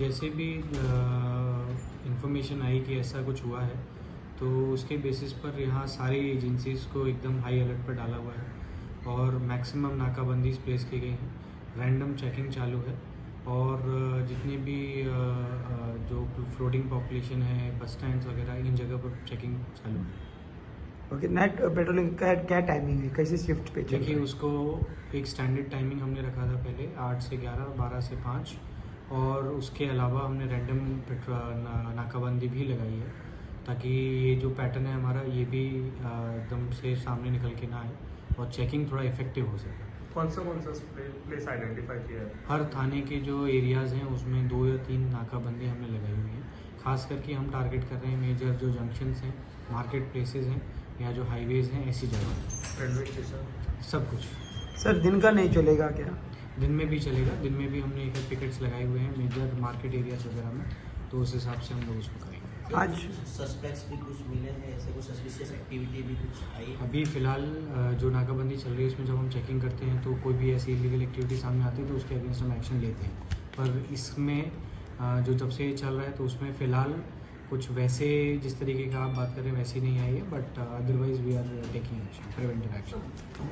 जैसे भी इंफॉर्मेशन आई कि ऐसा कुछ हुआ है तो उसके बेसिस पर यहाँ सारी एजेंसीज़ को एकदम हाई अलर्ट पर डाला हुआ है और मैक्सिमम नाकाबंदी प्लेस की गई हैं। रैंडम चेकिंग चालू है और जितनी भी जो फ्लोटिंग पॉपुलेशन है बस स्टैंड्स वगैरह इन जगह पर चेकिंग चालू है। ओके, नाइट पेट्रोलिंग का क्या टाइमिंग है, कैसी शिफ्ट पे? देखिए उसको एक स्टैंडर्ड टाइमिंग हमने रखा था पहले 8 से 11, 12 से 5 और उसके अलावा हमने रैंडम नाकाबंदी भी लगाई है ताकि ये जो पैटर्न है हमारा ये भी एकदम से सामने निकल के ना आए और चेकिंग थोड़ा इफेक्टिव हो सके। कौन सा प्लेस आइडेंटिफाई किया है? हर थाने के जो एरियाज़ हैं उसमें 2 या 3 नाकाबंदी हमने लगाई हुई है। खास करके हम टारगेट कर रहे हैं मेजर जो जंक्शंस हैं, मार्केट प्लेसेस हैं या जो हाईवेज़ हैं, ऐसी जगह। रेलवे स्टेशन सब कुछ। सर दिन का नहीं चलेगा क्या? दिन में भी चलेगा, दिन में भी हमने एक पिकेट्स लगाए हुए हैं मेजर मार्केट एरियाज वगैरह में, तो उस हिसाब से हम लोग उसको करेंगे। आज सस्पेक्ट्स भी कुछ मिले हैं, ऐसे कुछ सस्पिशियस एक्टिविटी भी कुछ आई? अभी फ़िलहाल जो नाकाबंदी चल रही है उसमें जब हम चेकिंग करते हैं तो कोई भी ऐसी इलीगल एक्टिविटी सामने आती है तो उसके अगेंस्ट हम एक्शन लेते हैं। पर इसमें जो जब से ये चल रहा है तो उसमें फ़िलहाल कुछ वैसे जिस तरीके का आप बात कर रहे हैं वैसी नहीं आई है, but otherwise we are taking action, preventive action.